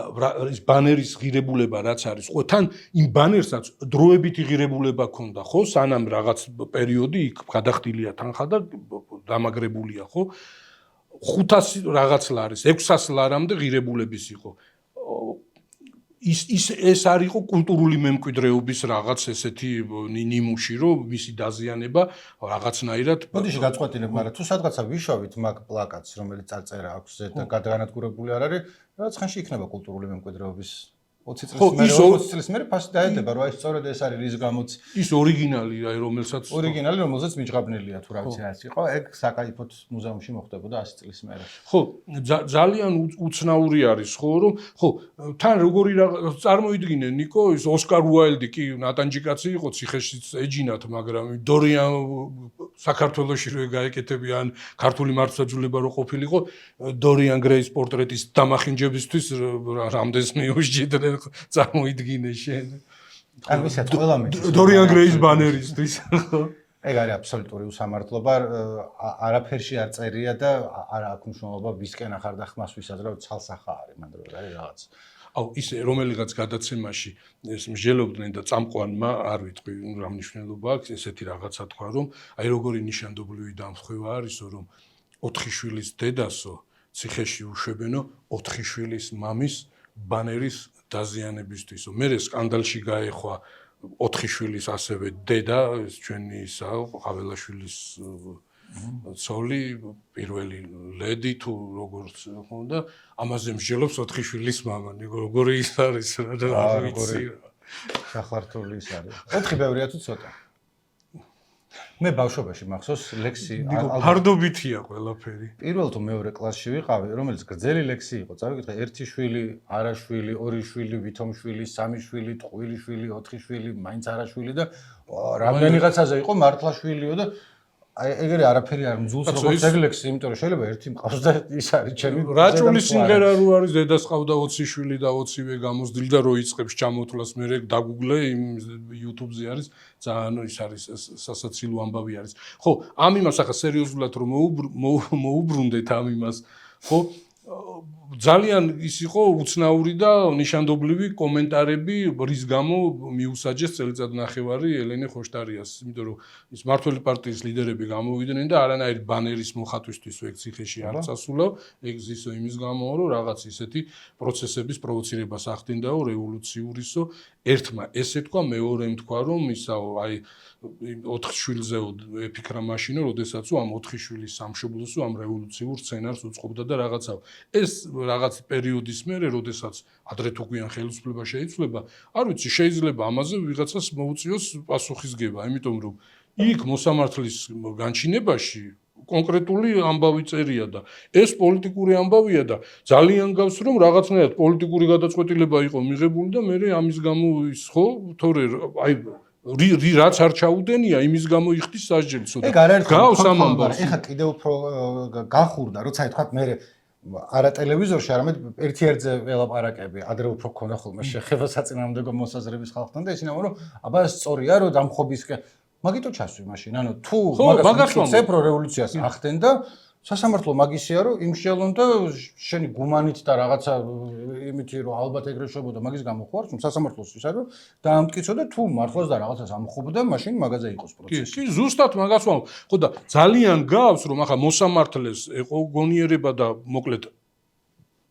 A: ის ბანერის ღირებულება რაც არის ხო თან იმ ბანერსაც დროებითი ღირებულება ქონდა ხო სანამ რაღაც პერიოდი იქ გადახდილია თანხა და დამაგრებულია ხო 500 რაღაც ლარის 600 ლარამდე ღირებულების იყო ეს არ იყო კულტურული მემკვიდრეობის რაღაც ესეთი ნიმუში რომ მისი დაზიანება რაღაცნაირად
C: მოდიში გაწყვეტილებ მაგრამ თუ სადღაცა ვიშოვით მაგ პლაკატს რომელიც წარწერა აქვს და გადაანადგურებული არ არის რაღაც ხანში იქნება კულტურული მემკვიდრეობის 20 წლის მერე ფასი დაედება რომ აი სწორედ ეს არის რის გამოც
A: ის ორიგინალი აი რომელსაც
C: რომელსაც მიჯღაბნელია თუ რა ვიცი რა იყო ეგ საკაიფოთ მუზეუმში მოხდებოდა 100 წლის მერე
A: ხო ძალიან უცნაური არის ხო რომ ხო თან როგორი წარმოიდგინე ნიკო ის ოსკარ უაილდი კი ნატანჯიკაცი იყო ციხეშიც ეჯინათ მაგრამ დორიან საქართველოში რო გაეკეთებიან ქართული მართლმსაჯულება რო ყოფილიყო დორიან გრეის პორტრეტის დამახინჯებისთვის რამდენს მიუშჯიდნენ წარმოიდგინე შენ
C: ან ვისაც ყველა მის
A: დორიან გრეის ბანერისთვის ხო
C: ეგ არის აბსოლუტური უსამართლობა არაფერში არ წერია და არ აქვს მნიშვნელობა ვისკენ ახარ და ხმას ვისაძრავ ცალსახა არის მანდ რო არის რაღაც
A: აუ ისე რომელიღაც გადაცემაში ეს მსჯელობდნენ და წამყვანმა არ ვიტყვი რა მნიშვნელობა აქვს ესეთი რაღაცა თქვა რომ აი როგორი ნიშანდობლივი დამხვევა არისო რომ 4 შვილის დედასო ციხეში უშვებენო 4 შვილის მამის ბანერის დაზიანებისთვისო მე სკანდალში გაეხვა 4 შვილის ასევე დედა ეს ჩვენი ისა ყაველაშვილის ცოლი პირველი ლედი თუ როგორც ხონდა ამაზე მსჯელობს 4 შვილის მამა როგორი ის არის რა ვიცი
C: სახართული ის არის 4 ბევრია თუ ცოტა მე ბავშვობაში მახსოვს ლექსი
A: ფარდობითია ყველაფერი
C: პირველ თუ მეორე კლასში ვიყავი რომელიც გრძელი ლექსი იყო წავიკითხე 1 შვილი არაშვილი 2 შვილი ვითომშვილი 3 შვილი ტყუილი შვილი 4 შვილი მაინც არაშვილი და რამდენიღაცაზე იყო მართლა შვილიო და აი ეგრე არაფერი არ მძულს როგორც ეგ ლექსი იმიტომ რომ შეიძლება ერთი მყავს და ის არის ჩემი
A: რაჭული სიმღერა რო არის დედას ყავდა 20 შვილი და 20-ვე გამოსდილი და რო იწყებს ჩამოთვლას მე დაგუგლე იმ YouTube-ზე არის ძალიან ის არის სასაცილო ამბავი არის ხო ამ იმას ახლა სერიოზულად რომ მოუბრუნდეთ ამ იმას ხო ძალიან ის იყო უცნაური და ნიშანდობლივი კომენტარები რის გამო მიუსაჯეს წელიწად ნახევარი ელენე ხოშტარიას იმიტომ რომ ის მართველი პარტიის ლიდერები გამოვიდნენ და არანაირი ბანერის მოხატვისთვის ეგ ციხეში არ წასულა ეგ ზისო იმის გამო რომ რაღაც ისეთი პროცესების პროვოცირებას ახდენდაო რევოლუციურისო ერთმა ესე თქვა მეორემ თქვა რომ ისაო აი 4 შვილზე ეფიქრა მაშინო როდესაც ამ 4 შვილის სამშობლოსო ამ რევოლუციურ სცენარს უწყობდა და რაღაცა ეს რაღაც პერიოდის მერე როდესაც ადრე თუ გვიან ხელისუფლება შეიცვლება არ ვიცი შეიძლება ამაზე ვიღაცას მოუწიოს პასუხისგება იმიტომ რომ იქ მოსამართლის განჩინებაში კონკრეტული ამბავი წერია და ეს პოლიტიკური ამბავია და ძალიან გავს რომ რაღაცნაირად პოლიტიკური გადაწყვეტილება იყო მიღებული და მე ამის გამო ის ხო თორე აი რაც არ ჩაუდენია იმის გამო იხდის სასჯელი ცოტა გავს ამ ამბავს
C: ეხა კიდე უფრო გახურდა როცა თქვა მე არა ტელევიზორში არამედ ერთ-ერთზე ველაპარაკები ადრე უფრო ქონდა ხოლმე შეხება საწინააღმდეგო მოსაზრების ხალხთან და ისინი ამბობენ რომ აბა სწორია რომ დამხობისკენ მაგითო ჩასვი მაშინ ანუ თუ მაგას ცეპრო რევოლუციას ახდენდა სასამართლო მაგისია რომ იმშელონ და შენი გუმანით და რაღაცა იმითი რომ ალბათ ეგრე შობოდა მაგის გამო ხო არის სასამართლოს ისა რომ დაამტკიცო და თუ მართლაც და რაღაცას ამხობდა მაშინ მაგაზე იყოს პროცესი
A: კი ზუსტად მაგას ვამბობ ხო და ძალიან გავს რომ ახლა მოსამართლეს ეყო გონიერება და მოკლედ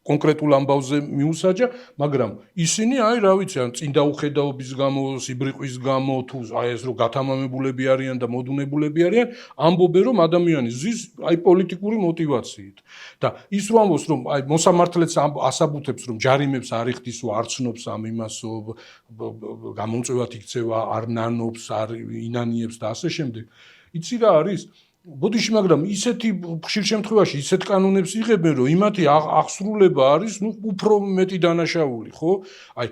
A: კონკრეტულ ამბავზე მიუსაჯა, მაგრამ ისინი აი რა ვიცი, ან წინ დაუხედაობის გამო, სიბრიყვის გამო, თუ აი ეს რო გათამამებულები არიან და მოდუნებულები არიან, ამბობენ რომ ადამიანი ზის აი პოლიტიკური мотивაციით. და ის რო ამბობს რომ აი მოსამართლეც ასაბუთებს რომ ჯარიმებს არ იხდისო, არ ცნობს ამ იმასო, გამომწვევად იქცევა, არ ნანობს, არ ინანიებს და ასე შემდეგ. იცი რა არის? ბოდიში, მაგრამ ისეთი ხშირ შემთხვევაში ისეთ კანონებს იღებენ, რომ იმათი აღსრულება არის, უფრო მეტი დანაშაული, ხო? აი,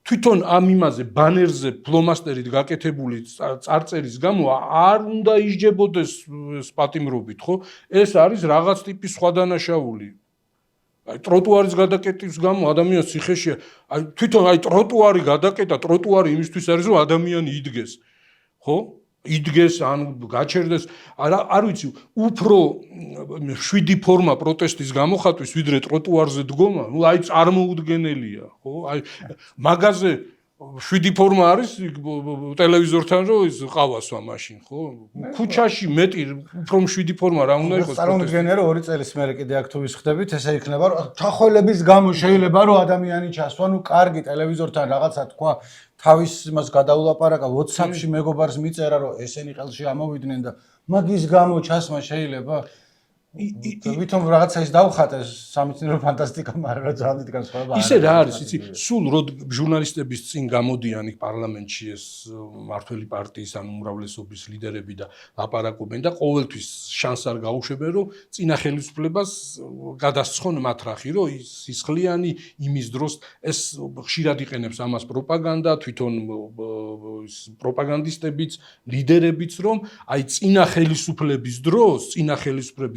A: თვითონ ამ იმაზე ბანერზე ფლომასტერით გაკეთებული წარწერის გამო არ უნდა ისჯებოდეს პატიმრობით, ხო? ეს არის რაღაც ტიპის სხვა დანაშაული. აი, ტროტუარის გადაკეტვის გამო ადამიანს ციხეში, აი, თვითონ აი ტროტუარი გადაკეტა, ტროტუარი იმისთვის არის, რომ ადამიანი იდგეს, ხო? იდგეს ან გაჩერდეს, არ ვიცი, უფრო შვიდი ფორმა პროტესტის გამოხატვის, ვიდრე ტროტუარზე დგომა, ну აი წარმოუდგენელია, ხო? აი მაგაზე შვიდი ფორმა არის ტელევიზორთან რომ ის ყავასვა მაშინ, ხო? ქუჩაში მეტი უფრო შვიდი ფორმა რა უნდა იყოს?
C: წარმოუდგენია რომ 2 წელის მერე კიდე აქ თუ ვისხდებით, ესე იქნება რომ თახველების გამო შეიძლება რომ ადამიანი ჩასვა, ну კარგი ტელევიზორთან რაღაცა თქვა თავის იმას გადაულაპარაკა WhatsApp-ში მეგობარს მიწერა რომ ესენი ხელში ამოვიდნენ და მაგის გამო ჩასმა შეიძლება ვითომ რაღაცა ის დავხატეს სამეცნიერო ფანტასტიკა, მაგრამ რა ძალიან დიდი განსხვავება
A: ისე რა არის, იცი, სულ რო ჟურნალისტების წინ გამოდიან იქ პარლამენტში ეს მართველი პარტიის ან უმრავლესობის ლიდერები და ლაპარაკობენ და ყოველთვის შანსს არ გაუშვებენ, რომ წინა ხელისუფლებას გადასცხონ მათრახი, რომ ის სისხლიანი იმის დროს ეს ხშირად იყენებს ამას პროპაგანდა, თვითონ პროპაგანდისტებიც, ლიდერებიც, რომ აი წინა ხელისუფლების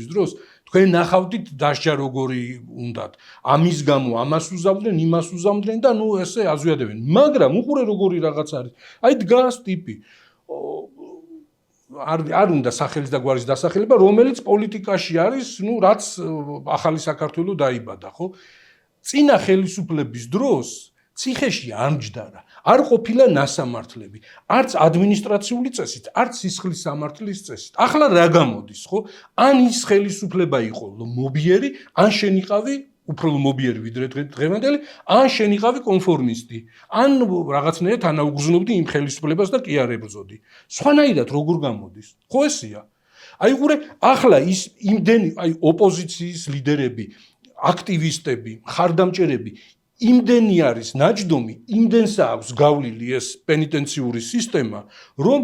A: დროს თქვენ ნახავდით დასჯა როგორი უნდათ. ამის გამო ამას უზამდნენ, იმას უზამდნენ და ნუ ესე აზვიადებენ. მაგრამ უყურე როგორი რაღაც არის. აი დგას ტიპი. არ უნდა სახელის და გვარის დასახელება, რომელიც პოლიტიკაში არის, ნუ რაც ახალი საქართველო დაიბადა, ხო? წინა ხელისუფლების დროს ციხეში არ მჯდარა. არ ყოფილა ნასამართლები, არც ადმინისტრაციული წესით, არც სისხლის სამართლის წესით. ახლა რა გამოდის, ხო? ან ის ხელისუფლება იყო ლომობიერი, ან შენიყავი უფრო ლომობიერი ვიდრე დღევანდელი, ან შენიყავი კონფორმისტი, ან რაღაცნაირად ანაუგზნობდი იმ ხელისუფლებას და კი არ ებრძოდი. სხვანაირად როგორ გამოდის? ხო ესია. აი ყურე, ახლა ის იმდენი, აი ოპოზიციის ლიდერები, აქტივისტები, მხარდამჭერები იმდენი არის ნაჯდომი, იმდენსა აქვს გავლილი ეს პენიტენციური სისტემა, რომ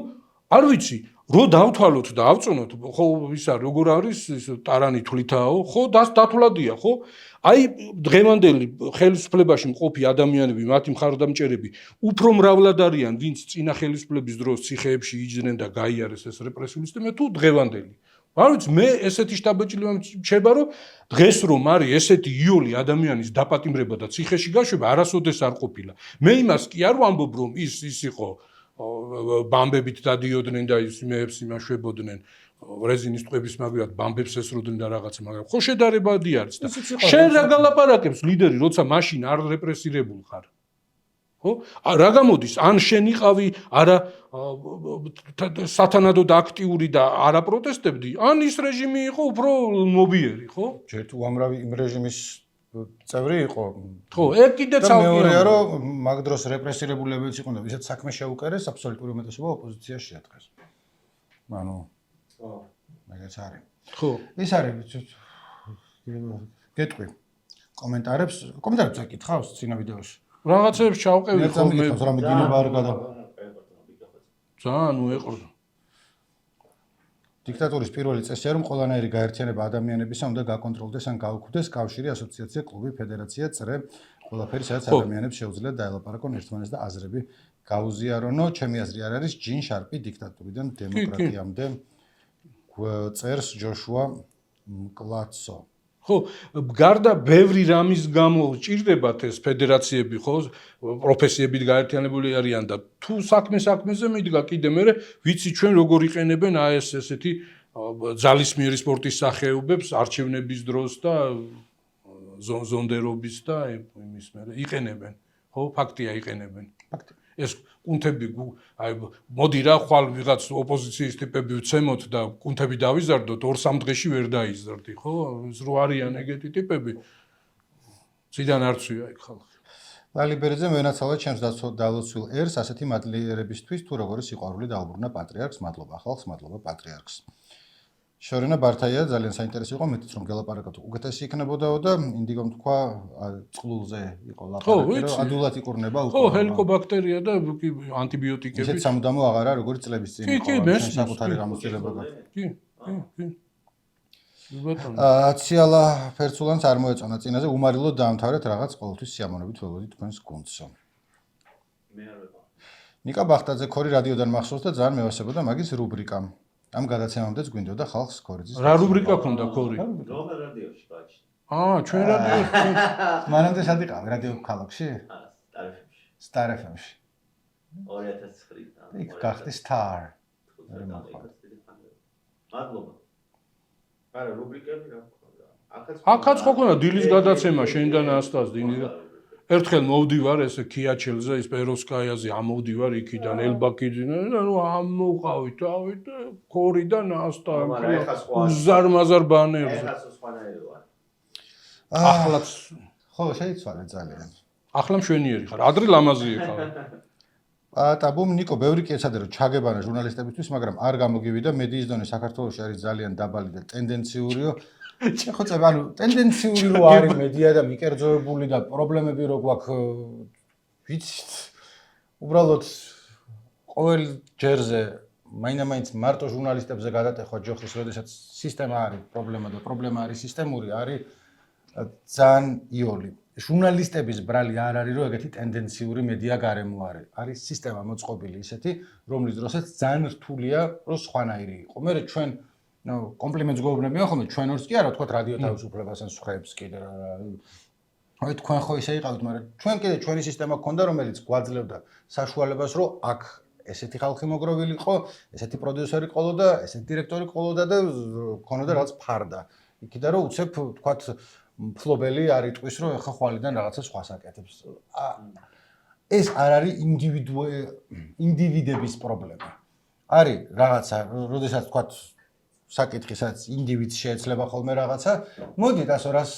A: არ ვიცი, რო დავთვალოთ და ავწონოთ, ხო ისა როგორ არის ის ტარანი თვლითაო, ხო დათვლადია, ხო? აი დღევანდელი ხელისუფლებაში მყოფი ადამიანები, მათი მხარდამჭერები უფრო მრავლად არიან, ვინც წინა ხელისუფლების დროს ციხეებში იჯდნენ და გაიარეს ეს რეპრესიული სისტემა, თუ დღევანდელი. არ ვიცი, მე ესეთი შტაბეჭდილება მრჩება, რომ დღეს რომ არის ესეთი იოლი ადამიანის დაპატიმრება და ციხეში გაშვება, არასოდეს არ ყოფილა. მე იმას კი არ ვამბობ, რომ ის იყო ბამბებით დადიოდნენ და ის იმეებს იმაშვებოდნენ, რეზინის ტყვების მაგრად ბამბებს ესროდნენ და რაღაცა, მაგრამ ხო შედარებადი არის და შენ რა გალაპარაკებს ლიდერი, როცა მაშინ არ რეპრესირებულ ხარ? ხო? რა გამოდის? ან შენ იყავი არა სათანადოდ აქტიური და არა პროტესტებდი, ან ის რეჟიმი იყო უფრო მობიერი, ხო?
C: ჯერ თუ უამრავი იმ რეჟიმის წევრი იყო.
A: ხო, ეგ კიდე ცალკე
C: მეორეა, რომ მაგ დროს რეპრესირებულებიც იყვნენ და ისეთ საქმე შეუკერეს, აბსოლუტური უმეტესობა ოპოზიციაში ადგეს. ანუ მაგაც არის.
A: ხო.
C: ეს არის გეტყვი. კომენტარებს ეკითხავს წინა ვიდეოში.
A: რაღაცებს ჩავყევი ხოლმე.
C: რამე დინება არ გადა.
A: ძალიან უეყრდო.
C: დიქტატურის პირველი წესია, რომ ყველანაირი გაერთიანება ადამიანებისა უნდა გაკონტროლდეს ან გაუქმდეს კავშირი, ასოციაცია, კლუბი, ფედერაცია, წრე, ყველაფერი, სადაც ადამიანებს შეუძლიათ დაელაპარაკონ ერთმანეთს და აზრები გაუზიარონო. ჩემი აზრი არ არის ჯინ შარპი დიქტატურიდან დემოკრატიამდე წერს ჯოშუა მკლაცო.
A: ხო, გარდა ბევრი რამის გამო ჭირდებათ ეს ფედერაციები, ხო, პროფესიებით გაერთიანებული არიან და თუ საქმეზე მიდგა კიდე მე ვიცი ჩვენ როგორ იყენებენ ეს ესეთი ძალისმიერი სპორტის სახეობებს არჩევნების დროს და ზონდერობის და იმის მე იყენებენ, ხო, ფაქტია იყენებენ. ეს კუნთები აი მოდი რა ხვალ ვიღაც ოპოზიციის ტიპები ვცემოთ და კუნთები დავიზარდოთ 2-3 დღეში ვერ დაიზარდი, ხო? ეს რო არიან ეგეთი ტიპები. ციდან არცვია ეგ ხალხი.
C: ლალიბერიძე მენაცალა ჩემს დალოცვილ ერს ასეთი მადლიერებისთვის თუ როგორი სიყვარული დაუბრუნა პატრიარქს, მადლობა ხალხს, მადლობა პატრიარქს. შორენა ბართაია ძალიან საინტერესო იყო, მეტიც რომ გელაპარაკოთ უკეთესი იქნებოდაო და ინდიგომ თქვა წყლულზე იყო ლაპარაკი, რომ ადულად იყურნება უკვე.
A: ხო, ჰელიკობაქტერია და ანტიბიოტიკები.
C: ისეთ სამუდამო აღარა, როგორც წლების წინ იყო, საკუთარი გამოცდილება გაქვს.
A: კი.
C: ციალა ფერცულანს არ მოეწონა წინაზე უმარილოდ დაამთავრეთ რაღაც ყოველთვის სიამოვნებით ველოდი თქვენს გუნდსო.
B: მე არ ვიყავ.
C: ნიკა ბახტაძე ქორი რადიოდან მახსოვს და ძალიან მევასებოდა მაგის რუბრიკა. ამ გადაცემამდეც გვინდოდა ხალხს ქორიძის.
A: რა რუბრიკა ქონდა ქორი?
B: რომელ რადიოში ბაჭი?
A: ჩვენ რადიოში.
C: მანამდე სად იყავ რადიო ქალაქში?
B: სტარფებში.
C: სტარფებში.
B: 2009-დან.
C: იქ გახდი სტარ.
B: მადლობა. არა, რუბრიკები რა გქონდა?
A: აქაც ხო ქონდა დილის გადაცემა შენიდან ასტას დინი. ერთხელ მოვდივარ ესე ქიაჩელზე ის პეროვსკაიაზე ამოვდივარ იქიდან ელბაკიძიდან ანუ ამოვყავით ავით ქორიდან ასტა უზარმაზარ ბანერზე.
B: ეხლა სხვანაირი ვარ.
A: ახლაც
C: ხო შეიცვალე ძალიან.
A: ახლა მშვენიერი ხარ. ადრე ლამაზი იყავ.
C: ტაბუმ ნიკო ბევრი კი ეცადა რომ ჩაგებანა ჟურნალისტებისთვის, მაგრამ არ გამოგივიდა მედიის დონე საქართველოში არის ძალიან დაბალი და ტენდენციურიო. ხო წებ ანუ ტენდენციური რო არის მედია და მიკერძოებული და პრობლემები რო გვაქვს ვიცით უბრალოდ ყოველ ჯერზე მაინც მარტო ჟურნალისტებზე გადატეხვა ჯოხის, როდესაც სისტემა არის პრობლემა და პრობლემა არის სისტემური, არის ძალიან იოლი. ჟურნალისტების ბრალი არ არის რომ ეგეთი ტენდენციური მედია გარემო არის. არის სისტემა მოწყობილი ისეთი, რომლის დროსაც ძალიან რთულია რომ სხვანაირი იყო. მე ჩვენ კომპლიმენტს გვეუბნებიან ხოლმე ჩვენ ორს კი არა თქვა რადიო თავისუფლებას ან სხვებს კიდე რა. აი თქვენ ხო ისე იყავით, მაგრამ ჩვენ კიდე ჩვენი სისტემა გქონდა, რომელიც გვაძლევდა საშუალებას რომ აქ ესეთი ხალხი მოგროვილი იყო, ესეთი პროდიუსერი ყოლოდა, ესეთი დირექტორი ყოლოდა და გქონოდა რაღაც ფარდა. იქიდან რომ უცებ თქვათ ფლობელი არ იტყვის რომ ახლა ხვალიდან რაღაცა სხვას აკეთებს. ეს არ არის ინდივიდების პრობლემა. არის რაღაცა, როდესაც თქვათ საკითხისაც ინდივიდს შეეცლება ხოლმე რაღაცა, მოდით 100-ას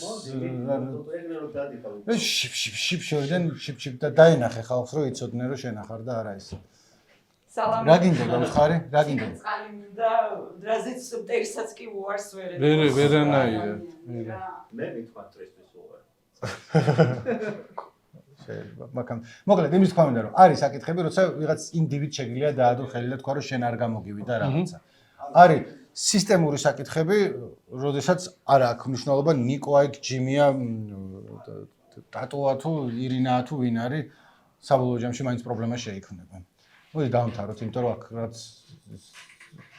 C: შიფშორიდან შიფშიფ და დაენახე ხალხს რომ იცოდნენ რომ შენ ახარ და არა ეს.
D: სალამი.
C: რა გინდა გამხარი? რა გინდა?
D: წყალი მინდა, დრაზეც მტერსაც კი უარს ვერ
A: ვერანაირად.
B: მე მithვა ტრესთვის უარ.
C: შეიძლება, მაგრამ მოკლედ იმის თქვა მინდა რომ არის საკითხები, როცა ვიღაც ინდივიდ შეგიძლია დაადო ხელი და თქვა რომ შენ არ გამოგივიდა რაღაცა. არის სისტემური საკითხები, როდესაც არ აქვს მნიშვნელობა ნიკო აიქ ჯიმია ტატოა თუ ირინაა თუ ვინ არის, საბოლოო ჯამში მაინც პრობლემა შეიქმნება. მოდი დავამთავროთ, იმიტომ რომ აქ რაც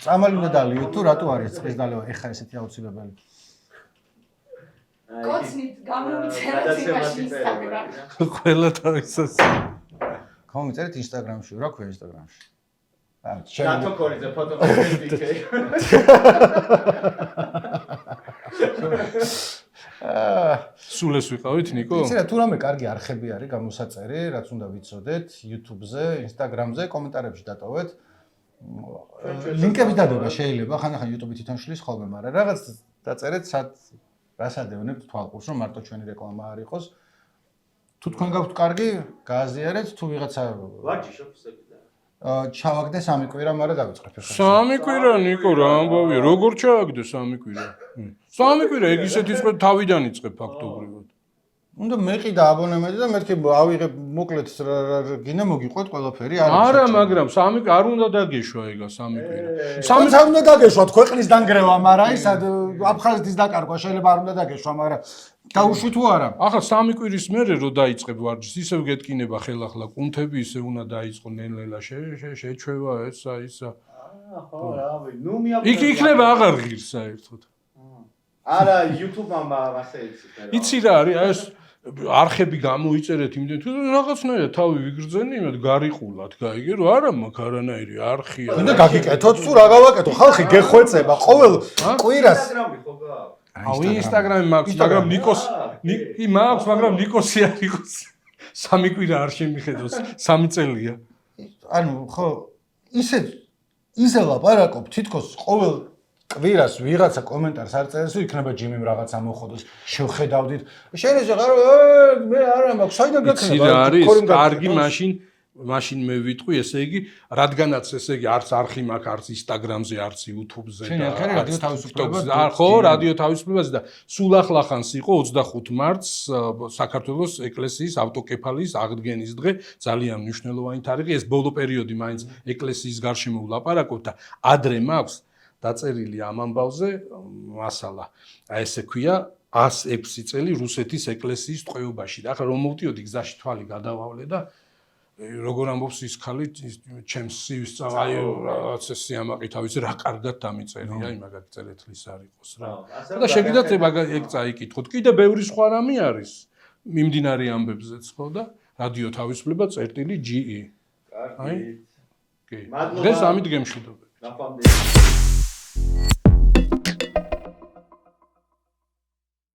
C: წამალი უნდა დალიოთ თუ რატო არის წყლის დალევა ეხა ესეთი აუცილებელი.
D: კოცნით გამომიწერეთ ინსტაგრამში.
A: ყველა თავისას.
C: გამომიწერეთ ინსტაგრამში, რა ქვია ინსტაგრამში?
B: რატო ქორიძე ფოტოგრაფიები?
A: სულ ეს ვიყავით ნიკო?
C: იცი რა თუ რამე კარგი არხები არის გამოსაწერი, რაც უნდა ვიცოდეთ YouTube-ზე, Instagram-ზე, კომენტარებში დატოვეთ. ლინკები დადება შეიძლება, ხანდახან YouTube-ი თვითონ შლის ხოლმე, მაგრამ რაღაც დაწერეთ, რას ადევნებთ თვალყურს, რომ მარტო ჩვენი რეკლამა არ იყოს. თუ თქვენ გაქვთ კარგი, გააზიარეთ, თუ ვიღაცა
B: ვაჯიშობს ეგ.
C: ჩავაგდე 3 კვირა, მაგრამ დავიწყებ ახლა.
A: 3 კვირა ნიკო რა ამბავია, როგორ ჩავაგდე 3 კვირა? 3 კვირა ეგ ისეთ იწყებ თავიდან იწყებ ფაქტობრივად.
C: უნდა მეყიდა აბონემენტი და მეთქი ავიღებ მოკლედ გინდა მოგიყვეთ ყველაფერი
A: არა, მაგრამ 3 არ უნდა დაგეშვა ეგა 3 კვირა.
C: 3 უნდა დაგეშვათ ქვეყნის დანგრევა, მაგრამ ის აფხაზეთის დაკარგვა შეიძლება არ უნდა დაგეშვა, მაგრამ დაუშვი თუ არა.
A: ახლა 3 კვირის მერე რო დაიწყებ ვარჯიშს, ისევ გეტკინება ხელახლა კუნთები, ისე უნდა დაიწყო ნელ-ნელა შეჩვევა ესა ისა.
B: ხო, რავი, ნუ მიაბა.
A: იქ იქნება აღარ ღირს საერთოდ.
B: არა, YouTube-ამ ასე იცით.
A: იცი რა არის, აი ეს არხები გამოიწერეთ იმდენ თუ რაღაცნაირად თავი ვიგრძენი, იმედ გარიყულად, გაიგე რომ არა მაქვს არანაირი არხია.
C: უნდა გაგიკეთოთ თუ რა გავაკეთო, ხალხი გეხვეწება ყოველ კვირას.
B: Instagram-ი ხო გაქვს?
A: აუ Instagram-ი მაქვს, მაგრამ ნიკოს მაქვს, მაგრამ ნიკოსი არ იყოს. 3 კვირა არ შემიხედოს, 3 წელია.
C: ანუ ხო, ისე ლაპარაკობ, თითქოს ყოველ კვირას ვიღაცა კომენტარს არ წერს, იქნება ჯიმიმ რაღაცა მოხდეს, შევხედავდით. შენ ესე ხარ, მე არა მაქვს, საიდან გაქნება?
A: იცი რა არის, კარგი მაშინ მე ვიტყვი, ესე იგი, რადგანაც ესე იგი არც არხი მაქვს, არც Instagram-ზე, არც YouTube-ზე
C: და რადიო თავისუფლებას.
A: ხო, რადიო თავისუფლებას და სულ ახლახანს იყო 25 მარტს საქართველოს ეკლესიის ავტოკეფალის აღდგენის დღე, ძალიან მნიშვნელოვანი თარიღი, ეს ბოლო პერიოდი მაინც ეკლესიის გარშემო ვლაპარაკობ და ადრე მაქვს დაწერილი ამ ამბავზე მასალა. აი ესე ქვია 106 წელი რუსეთის ეკლესიის ტყვეობაში. და ახლა რომ მოვდიოდი გზაში თვალი გადავავლე და როგორ ამბობს ის ხალი ჩემს სივის აი რაღაც სიამაყით ავიცი რა კარგად დამიწერია აი მაგარი წერეთლის არ იყოს რა. და შეგიძლიათ ეგ წაიკითხოთ. კიდე ბევრი სხვა რამე არის მიმდინარე ამბებზეც ხო და რადიო თავისუფლება წერტილი GE.
B: კარგი.
A: კი. დღეს ამით გემშვიდობებით.
B: ნახვამდის.